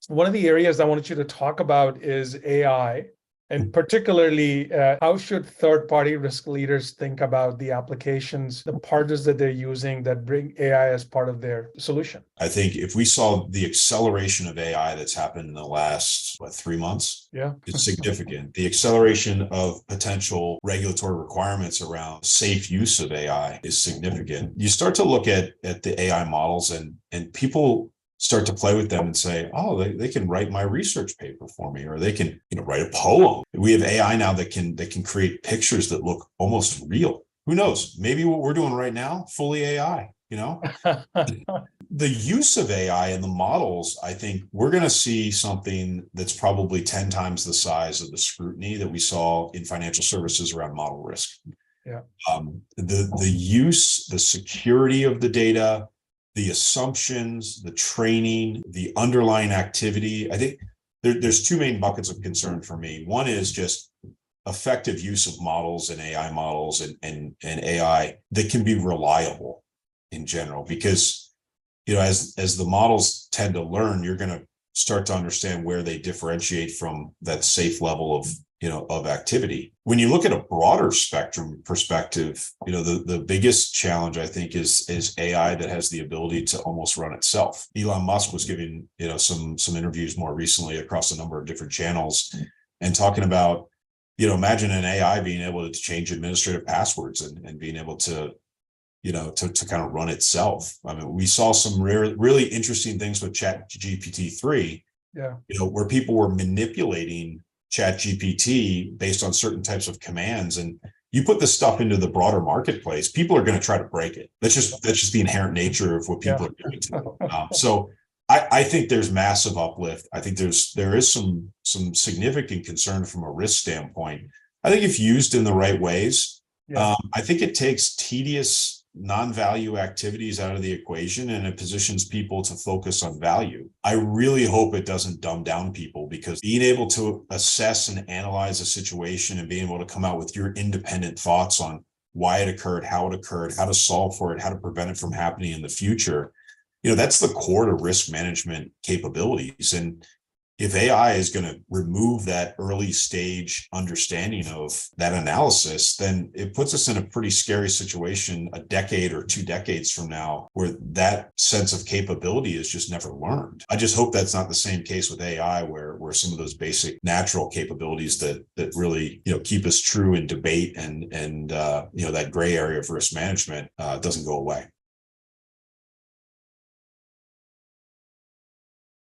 One of the areas I wanted you to talk about is AI, and particularly how should third-party risk leaders think about the applications, the partners that they're using that bring AI as part of their solution? I think if we saw the acceleration of AI that's happened in the last, 3 months, Yeah. it's significant. The acceleration of potential regulatory requirements around safe use of AI is significant. You start to look at the AI models and people start to play with them and say, oh, they can write my research paper for me, or they can, write a poem. We have AI now that can create pictures that look almost real. Who knows? Maybe what we're doing right now, fully AI, The use of AI in the models, I think we're going to see something that's probably 10 times the size of the scrutiny that we saw in financial services around model risk. Yeah. The use, the security of the data, the assumptions, the training, the underlying activity. I think there's two main buckets of concern for me. One is just effective use of models and AI models and AI that can be reliable in general, because as the models tend to learn, you're going to start to understand where they differentiate from that safe level of activity. When you look at a broader spectrum perspective, the biggest challenge, I think, is AI that has the ability to almost run itself. Elon Musk was giving some interviews more recently across a number of different channels and talking about, imagine an AI being able to change administrative passwords and being able to to kind of run itself. I mean, we saw some really interesting things with ChatGPT-3, where people were manipulating ChatGPT based on certain types of commands. And you put this stuff into the broader marketplace, people are going to try to break it. That's just the inherent nature of what people are doing to it. So I think there's massive uplift. I think there is some significant concern from a risk standpoint. I think if used in the right ways, I think it takes tedious non-value activities out of the equation, and it positions people to focus on value. I really hope it doesn't dumb down people, because being able to assess and analyze a situation and being able to come out with your independent thoughts on why it occurred, how to solve for it, how to prevent it from happening in the future, that's the core to risk management capabilities. And if AI is going to remove that early stage understanding of that analysis, then it puts us in a pretty scary situation a decade or 2 decades from now, where that sense of capability is just never learned. I just hope that's not the same case with AI, where some of those basic natural capabilities that really keep us true in debate and that gray area of risk management doesn't go away.